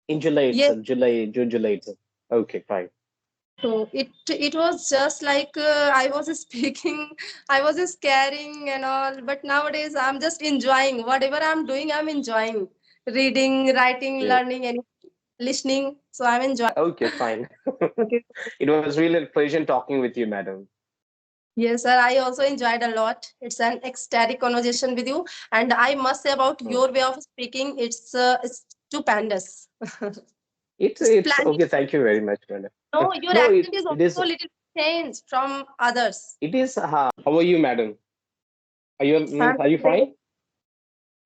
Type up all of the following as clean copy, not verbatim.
In July Yes. itself, July, June, July itself. Okay, fine. So it was just like I was speaking, I was scaring and all. But nowadays I'm just enjoying whatever I'm doing. I'm enjoying reading, writing, Great. learning, and listening. So I'm enjoying. Okay, fine. Okay. It was really a pleasure talking with you, madam. Yes, sir. I also enjoyed a lot. It's an ecstatic conversation with you, and I must say about Mm. your way of speaking, it's stupendous. It's It's splendid. okay. Thank you very much, madam. No, your No, accent is it is also a little changed from others. it is. How are you, madam? Are you I'm are you great. fine?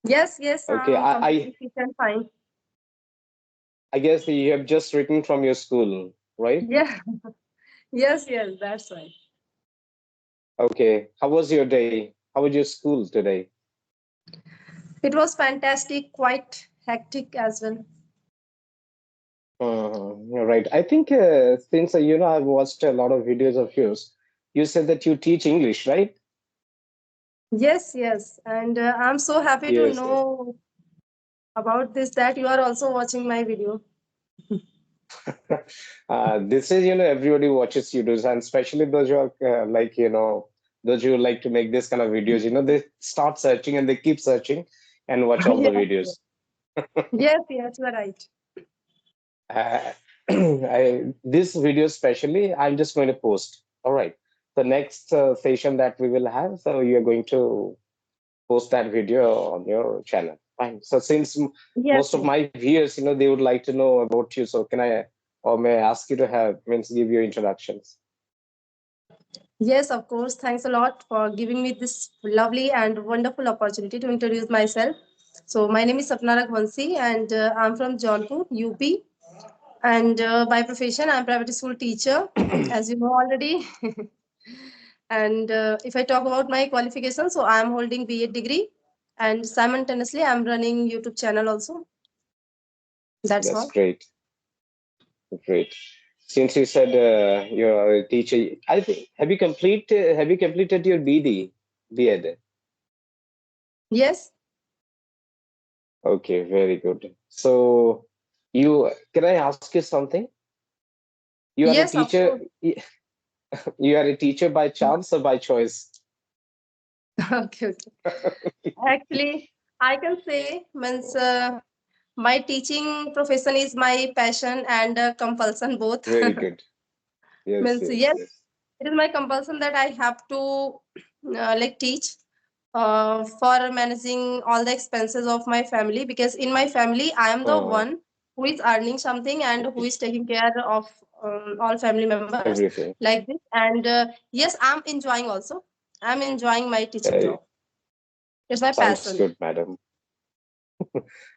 Yes, yes, Okay, I'm completely fit and fine. I guess you have just written from your school, right? Yeah, yes, yes, that's right. Okay. How was your day? How was your school today? It was fantastic, quite hectic as well. You're right. I think since I've watched a lot of videos of yours. You said that you teach English, right? Yes, yes, and I'm so happy to Yes, yes. know about this that you are also watching my video. This is, everybody watches YouTubes, and especially those who are those who like to make this kind of videos. They start searching and they keep searching and watch all the Yes, videos. yes, yes, you are right. Uh, this video especially, I'm just going to post. All right. The next session that we will have, so you're going to post that video on your channel. Fine. So since Yes, most of yes, my viewers, they would like to know about you. So can I, or may I ask you to have, means give your introductions? yes, of course. Thanks a lot for giving me this lovely and wonderful opportunity to introduce myself. So, my name is Sapna Raghuvanshi, and I'm from Jaunpur, UP. And by profession, I'm private school teacher, as you know already. And if I talk about my qualifications, so I'm holding BA degree, and simultaneously I'm running YouTube channel also. That's That's all. great. Great. Since you said you're a teacher, I think have you completed your BD, BEd? Yes, Okay, very good. So you can I ask you something? You are a yes, of teacher. course. You are a teacher by chance or by choice? Okay, okay. Actually, I can say means my teaching profession is my passion and compulsion both. Very good. Yes, Means yes, yes, yes. it is my compulsion that I have to like teach for managing all the expenses of my family, because in my family I am the Uh, one who is earning something and who okay. is taking care of all family members Everything. like this. And yes, I'm enjoying also. I'm enjoying my teaching Uh, job. It's my Sounds passion. good, madam.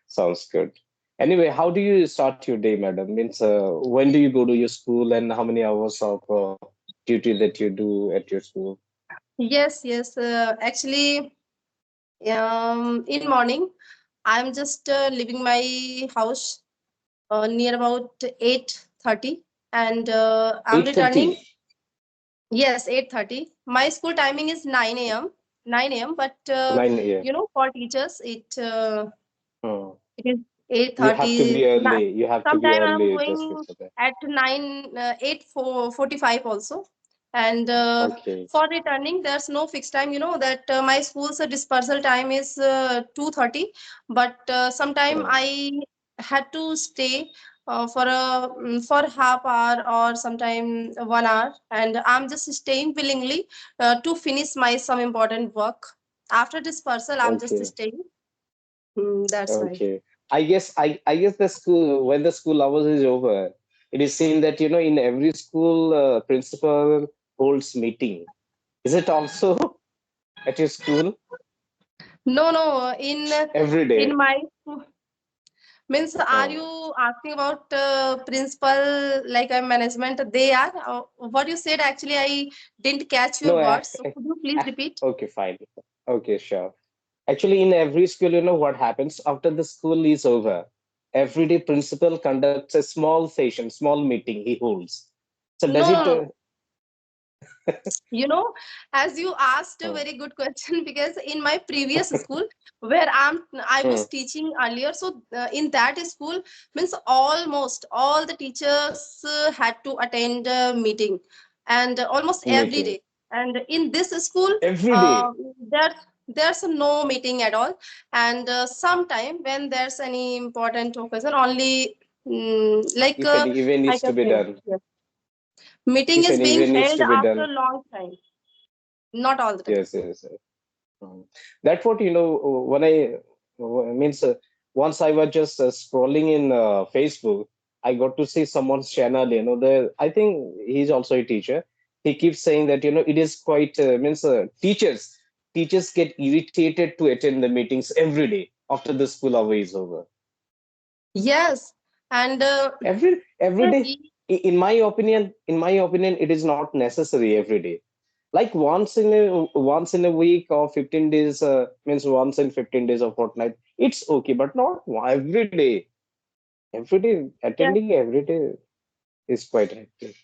Sounds good. Anyway, how do you start your day, madam? Means when do you go to your school and how many hours of duty that you do at your school? Yes, yes. Actually, in morning, I'm just leaving my house near about 8:30, and I'm returning. 8:30. Yes, 8:30. My school timing is 9 a.m. 9 a.m. But 9 a.m. for teachers, Hmm. it is You have to 8:30. be early. You have to be Sometime I'm early just going before that. at 8:45 also. And Okay. for returning, there's no fixed time. You know that my school's dispersal time is 2:30, but sometime Hmm. I had to stay for half hour or sometime 1 hour, and I'm just staying willingly to finish my some important work. After dispersal, I'm just Okay. staying. That's right. Okay. I guess the school when the school hours is over, it is seen that in every school principal holds meeting. Is it also at your school No, no. every In day? my school, means, are Oh. you asking about principal like management? They are. What you said actually, I didn't catch your No, words. So could you please repeat? okay, fine. Okay, sure. Actually, in every school, what happens after the school is over? Every day, principal conducts a small session, small meeting he holds. So No, does no, it? no. You know, as you asked a Hmm. very good question, because in my previous school where I Hmm. was teaching earlier, so in that school means almost all the teachers had to attend a meeting, and almost every Meeting day. And in this school, every uh, day. there there's no meeting at all, and sometime when there's any important occasion only, like If any event I needs can to be say, done, yes, meeting if is any being event needs held to be after done, a long time, not all the time. yes, yes, yes. That's what when means once I was just scrolling in Facebook, I got to see someone's channel. The I think he's also a teacher. He keeps saying that it is quite means teachers get irritated to attend the meetings every day after the school hour is over. Yes, and Every day. In my opinion, it is not necessary every day. Like once in a week or 15 days means once in 15 days or fortnight, it's okay, but not every day. Every day yes. attending every day is quite hectic.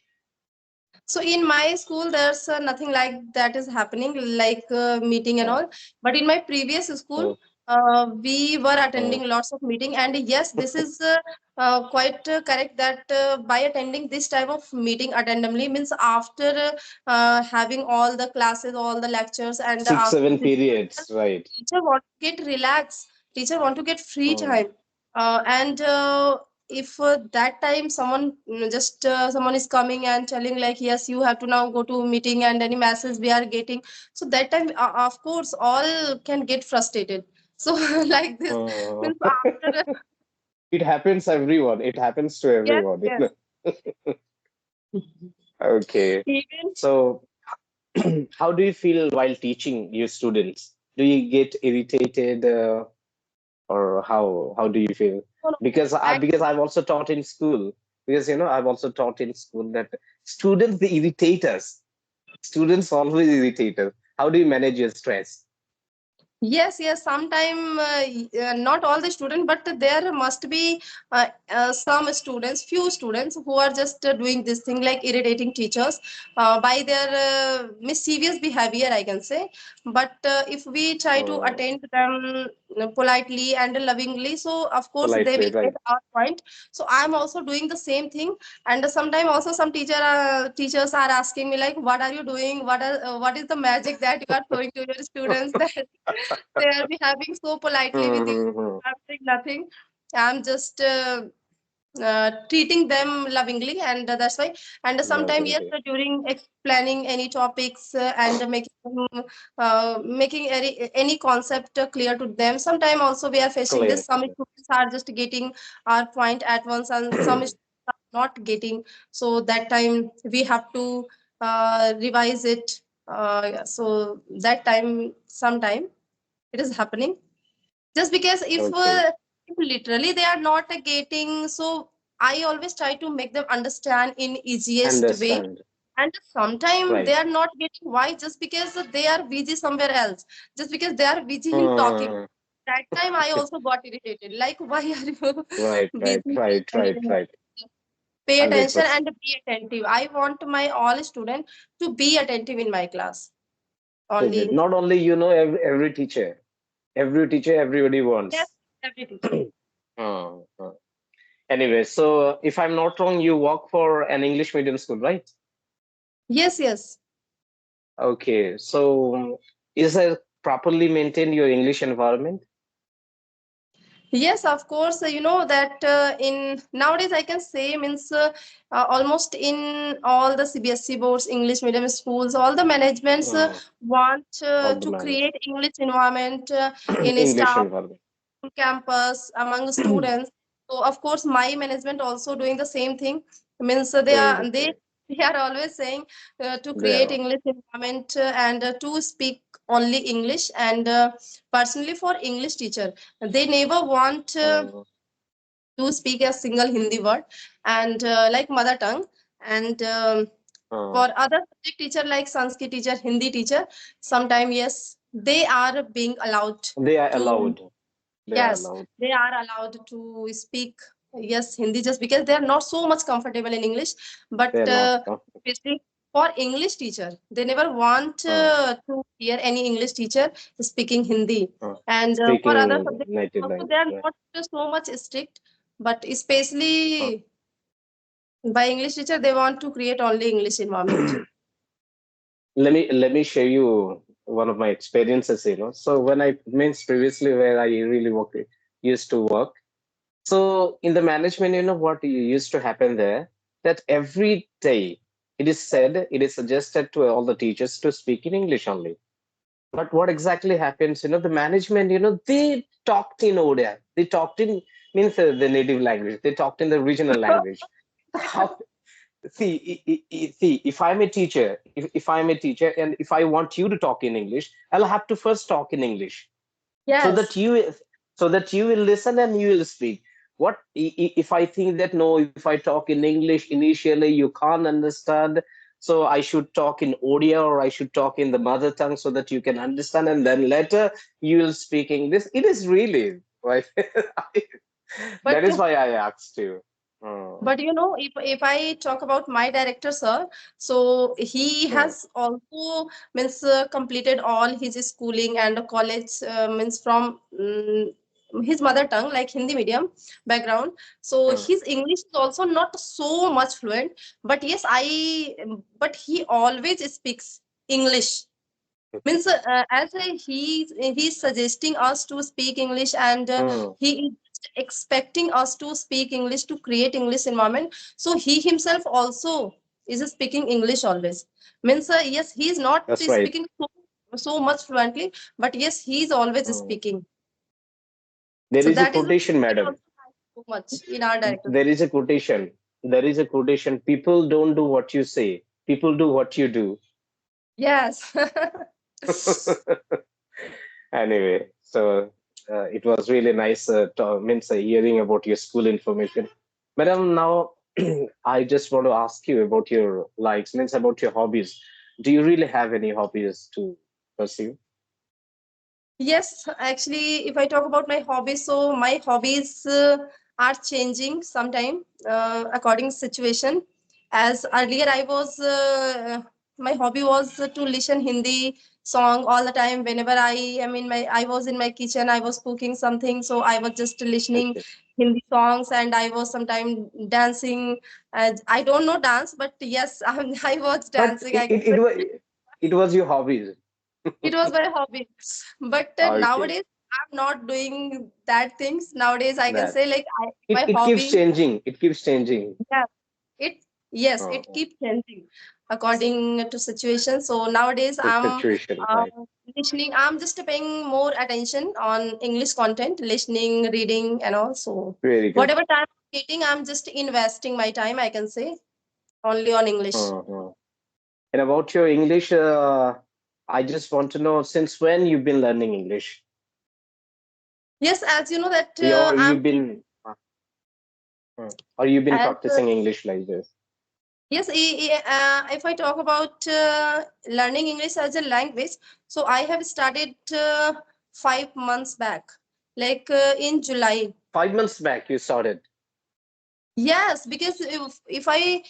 So in my school, there's nothing like that is happening, like meeting and Hmm, all. But in my previous school, hmm, we were hmm. attending lots of meeting, and yes, this is quite correct that by attending this type of meeting attendingly means after having all the classes, all the lectures, and Six after seven this periods, right? teacher want to get relaxed, teacher want to get free Hmm, time, and if that time someone just someone is coming and telling like yes you have to now go to meeting and any message we are getting, so that time of course all can get frustrated. So like this hmm. means after It happens to yes, everyone. yes. Okay, Even so how do you feel while teaching your students? Do you get irritated, or how do you feel? no, no, Because I've also taught in school. Because I've also taught in school that students, they irritate us. Students always irritate us. How do you manage your stress? yes, yes. Sometime not all the students, but there must be some students, few students who are just doing this thing like irritating teachers by their mischievous behavior, I can say. But if we try to Hmm, attend to them politely and lovingly, so of course they politely, will get right? our point. So I am also doing the same thing, and sometimes also some teachers are asking me like, "What are you doing? What is the magic that you are showing to your students that?" They are behaving so politely with you. Mm-hmm. I'm saying nothing. I'm just treating them lovingly, and that's why. And sometimes, yes, Lovingly. during explaining any topics and making any concept clear to them. Sometimes also we are facing this. Clear. Some students are just getting our point at once, and some students are not getting. So that time we have to revise it. So that time, sometime it is happening just because Okay. if literally they are not getting, so I always try to make them understand in easiest way, Understand. and sometimes they Right. are not getting why just because they are busy somewhere else, just because they are busy in talking. Hmm. That time I also got irritated like why are you Right, right, busy, right, and right, right. pay attention 100%. and be attentive. I want my all students to be attentive in my class only. Not only every teacher, everybody Yes, wants. every teacher. Hmm, hmm. Anyway, so if I'm not wrong, you work for an English medium school, right? Yes, yes. Okay, so is it properly maintained your English environment? Yes, of course. You know that in nowadays I can say means almost in all the CBSE boards, English medium schools, all the managements Hmm. want All the to manage create English environment in a English staff, environment. campus, among students. So of course, my management also doing the same thing. Means Doing the they same. they are always saying to create There. English environment and to speak only English. And personally, for English teacher, they never want Hmm. to speak a single Hindi word and like mother tongue. And Hmm. for other subject teacher like Sanskrit teacher, Hindi teacher, sometime yes, they are being allowed They are to. allowed. They are Yes, allowed. they are allowed to speak yes Hindi just because they are not so much comfortable in English. But They're not. especially, For English teacher, they never want Uh, to hear any English teacher speaking Hindi. And for other Speaking subjects native also, they language, are right? not so much strict, but especially Uh, by English teacher, they want to create only English environment. let me share you one of my experiences. So when I means previously where I really used to work. So in the management, what used to happen there, that every day it is suggested to all the teachers to speak in English only. But what exactly happens, the management, they talked in Odia. They talked in, means the native language. They talked in the regional language. How, see, if I'm a teacher, if I'm a teacher and if I want you to talk in English, I'll have to first talk in English so that Yes, you will listen and you will speak. If I think that no, if I talk in English initially you can't understand, so I should talk in Odia or I should talk in the mother tongue so that you can understand, and then later you will speak English. It is really right. but That is why I asked you. but if I talk about my director, sir, so he Hmm, has also means completed all his schooling and college means from his mother tongue, like Hindi medium background. So hmm, his English is also not so much fluent, but yes, but he always speaks English. okay. Means as he's suggesting us to speak English, and Hmm, he is expecting us to speak English to create English environment. So he himself also is speaking English always. Means yes, he is not that's right. speaking so much fluently, but yes, he is always Hmm. speaking. There So is a that is why quotation, I madam. also like so much in our director. There is a quotation. There is a quotation. People don't do what you say. People do what you do. Yes. Anyway, so it was really nice means hearing about your school information. Madam, now I just want to ask you about your likes, means about your hobbies. Do you really have any hobbies to pursue? Yes, actually, if I talk about my hobbies, so my hobbies are changing sometime according situation. As earlier, my hobby was to listen Hindi song all the time. Whenever I was in my kitchen, I was cooking something, so I was just listening Okay. Hindi songs, and I was sometime dancing. And I don't know dance, but yes, I was But dancing. I can say it was your hobbies. it was my hobby. But Okay. nowadays, I'm not doing that things. Nowadays, I can That say like it, my it keeps hobby. changing. It keeps changing. Yeah, it yes, it Oh, keeps changing according to situation. So nowadays, the situation, uh, right? listening. I'm just paying more attention on English content, listening, reading, and all. So Very good. whatever time I'm getting, I'm just investing my time. I can say only on English. Uh-huh. And about your English, I just want to know since when you've been learning English, Yes, as you know that or I'm you've been, or you've been as practicing English like this. yes, if I talk about learning English as a language, so I have started 5 months back, like in July. 5 months back, you started. Yes, because if I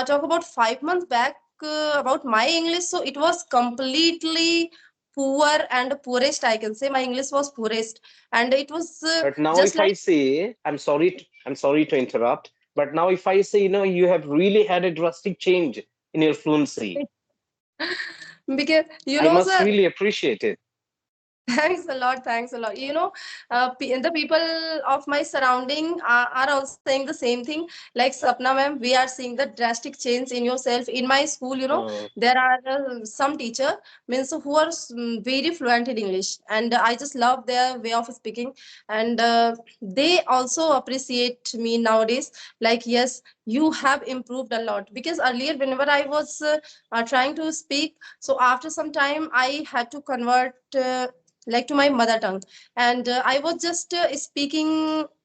talk about 5 months back about my English, so it was completely poor and poorest. I can say my English was poorest, and it was But now, just if I like say, I'm sorry to interrupt. But now, if I say, you have really had a drastic change in your fluency, because I must sir. really appreciate it. Thanks a lot. Thanks a lot. The people of my surrounding are also saying the same thing. Like Sapna ma'am, we are seeing the drastic change in yourself. In my school, Uh, there are some teacher means who are very fluent in English, and I just love their way of speaking. And they also appreciate me nowadays. Like yes, you have improved a lot because earlier, whenever I was trying to speak, so after some time, I had to convert. Like to my mother tongue, and I was just speaking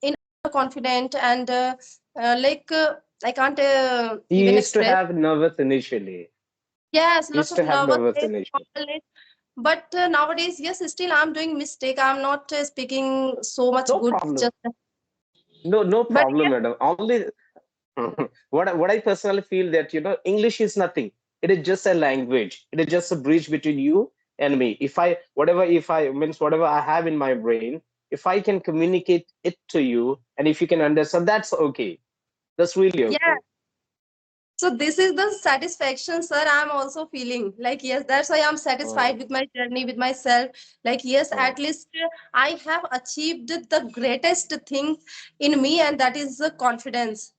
in confident, and like I can't you even used to express. have nervous initially. Yes, You lots used of to have nervous nervousness, initially. but nowadays, yes, still I'm doing mistake. I'm not speaking so much No good, problem. just No but problem, yes, madam. Only what I personally feel that English is nothing. It is just a language. It is just a bridge between you and me. If I means whatever I have in my brain, if I can communicate it to you, and if you can understand, that's okay. That's really Yeah. okay. So this is the satisfaction, sir. I'm also feeling like yes, that's why I'm Uh, satisfied with my journey, with myself. Like yes, uh, at least I have achieved the greatest thing in me, and that is the confidence.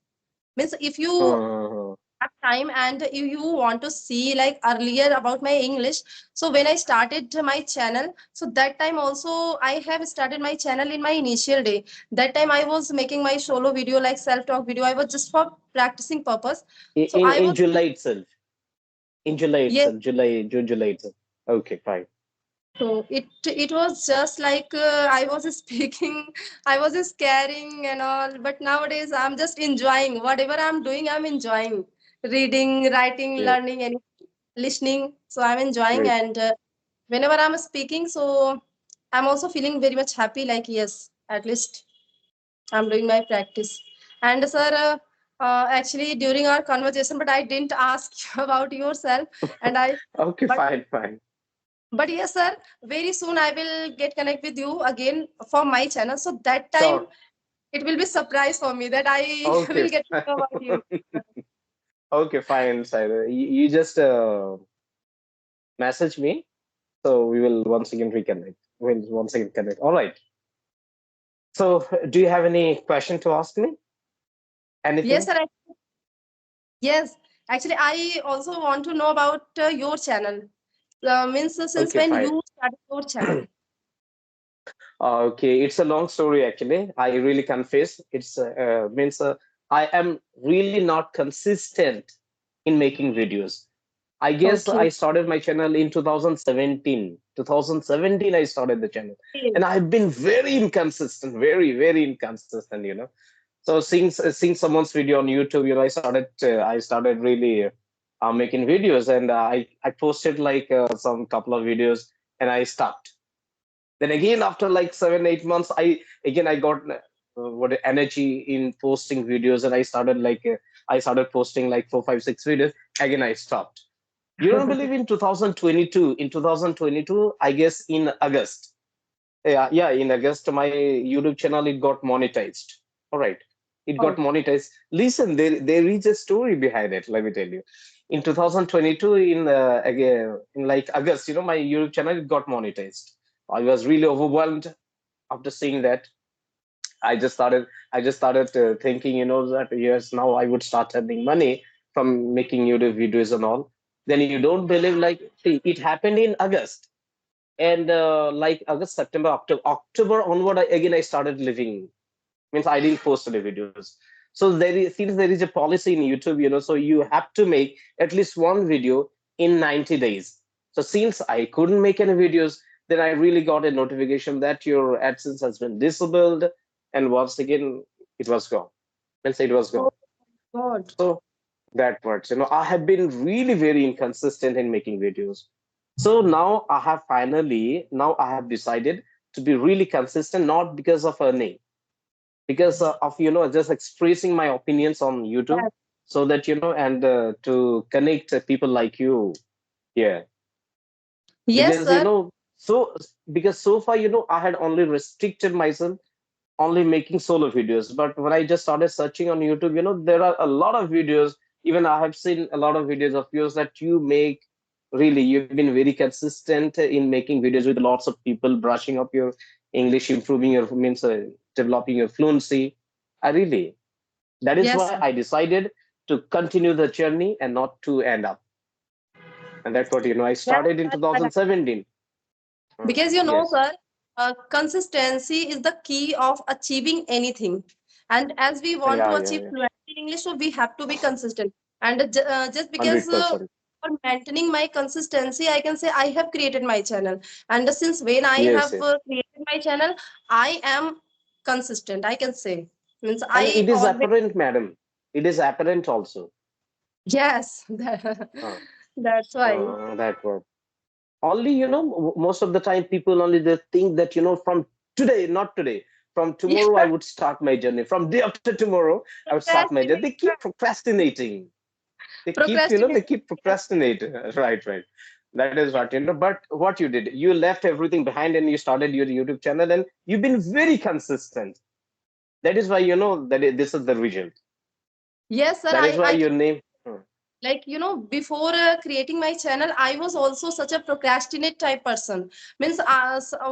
Means if you uh, have time and if you want to see like earlier about my English, so when I started my channel, so that time also I have started my channel in my initial day. That time I was making my solo video, like self talk video. I was just for practicing purpose. So I in was, July itself. In July yes. itself. June, July itself. Okay, fine. So it was just like I was speaking, I was scaring and all. But nowadays I'm just enjoying whatever I'm doing. I'm enjoying reading, writing, Great, learning, and listening. So I'm enjoying, great. and whenever I'm speaking, so I'm also feeling very much happy. Like yes, at least I'm doing my practice. And sir, actually during our conversation, but I didn't ask you about yourself, and I. Okay, But fine, fine. but yes, sir, very soon I will get connect with you again for my channel. So that time Sure. it will be surprise for me that I Okay. will get to know about you. Okay, fine, Saida. You just message me, so we will once again reconnect. We'll once again connect. All right. So, do you have any question to ask me? Yes, Anything? sir. Yes, actually, I also want to know about your channel. Means since Okay, when fine. you started your channel? Okay, it's a long story actually. I really confess. It's means I am really not consistent in making videos. I guess Okay. I started my channel in 2017. 2017, I started the channel, and I've been very inconsistent, very inconsistent. So seeing someone's video on YouTube, I started really making videos, and I posted like some couple of videos, and I stopped. Then again, after like 7 8 months, I got what energy in posting videos, and I started posting like 4 5 6 videos. Again, I stopped. You don't believe in 2022? In 2022, I guess in August. Yeah, in August, my YouTube channel it got monetized. All right, it got Oh, monetized. Listen, there is a story behind it. Let me tell you. In 2022, in like August, my YouTube channel it got monetized. I was really overwhelmed after seeing that. I just started thinking, that yes, now I would start earning money from making YouTube videos and all. Then you don't believe, like, see, it happened in August, and like August, September, October onward, again I started living. Means I didn't post any videos. So since there is a policy in YouTube, so you have to make at least one video in 90 days. So since I couldn't make any videos, then I really got a notification that your AdSense has been disabled, and once again it was gone. Means it was oh gone. God. So that much, I have been really very inconsistent in making videos. So now I have decided to be really consistent, not because of earning, because of just expressing my opinions on YouTube, Yes, so that and to connect people like you here. yes, Because sir. so because so far I had only restricted myself only making solo videos. But when I just started searching on YouTube, there are a lot of videos. Even I have seen a lot of videos of yours that you make. Really, you've been very consistent in making videos with lots of people, brushing up your English, improving your means, developing your fluency. I really, that is Yes, why sir. I decided to continue the journey and not to end up. And that's what I Yes, started in that's right. 2017. Because you know, Yes, sir, consistency is the key of achieving anything. And as we want to achieve yeah, fluency in English, so we have to be consistent. And just because 100%. for maintaining my consistency, I can say I have created my channel. And since when I Yes, have yes. created my channel, I am consistent. I can say means And I it is always, apparent, madam. It is apparent also. yes, Uh, that's why. that word. Only, most of the time people only they think that, from today, not today, from Yeah, tomorrow I would start my journey. From day after tomorrow, I would start my journey. They procrastination. keep procrastinating. They keep, they Procrastinate. keep procrastinating. Right, right. That is what, but what you did, you left everything behind and you started your YouTube channel, and you've been very consistent. That is why, this is the result. Yes, sir. That is why I your name. like, before creating my channel, I was also such a procrastinate type person. Means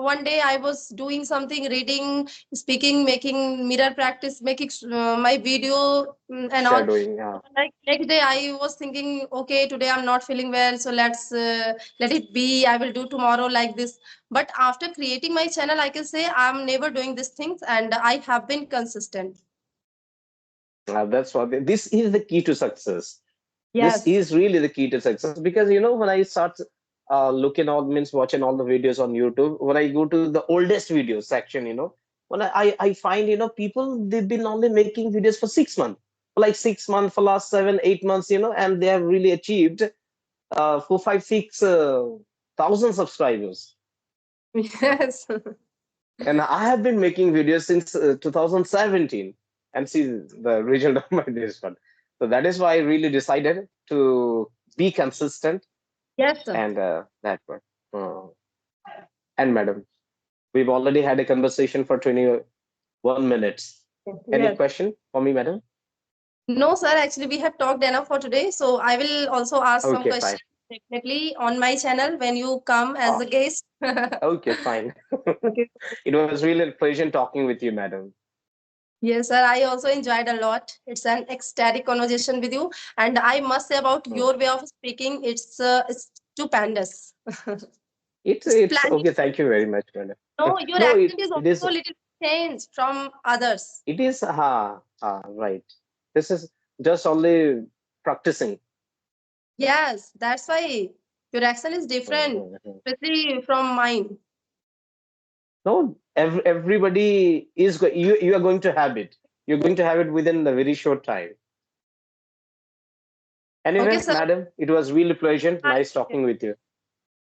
one day I was doing something, reading, speaking, making mirror practice, making my video, and all. Shadowing. Yeah. Like next day I was thinking, okay, today I'm not feeling well, so let it be, I will do tomorrow, like this. But after creating my channel, I can say I'm never doing these things, and I have been consistent. That's what this is the key to success. This Yes. is really the key to success, because when I start looking all means watching all the videos on YouTube, when I go to the oldest videos section, when I find people, they've been only making videos for 6 months, for like 6 months, for last 7 8 months, and they have really achieved 4 5 6 thousand subscribers. Yes. And I have been making videos since 2017, and see the result of my this one. So that is why I really decided to be consistent, Yes, sir. and that one. Uh, and madam, we've already had a conversation for 21 minutes. Any Yes. question for me, madam? No, sir. Actually, we have talked enough for today. So I will also ask some Okay, fine. questions definitely on my channel when you come as Uh, a guest. okay, fine. Okay. It was really a pleasure talking with you, madam. Yes, sir. I also enjoyed a lot. It's an ecstatic conversation with you, and I must say about Mm. your way of speaking, it's stupendous. It's It's planning. okay. Thank you very much, madam. No, your No, accent is it also is. a little changed from others. It is, right. This is just only practicing. Yes, that's why your accent is different, Mhm. especially from mine. No, everybody is you are going to have it. You're going to have it within a very short time. Okay, Anyway, sir. madam, it was really pleasant. Nice talking with you.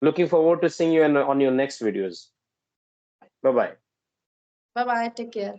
Looking forward to seeing you on your next videos. Bye bye. Bye bye. Take care.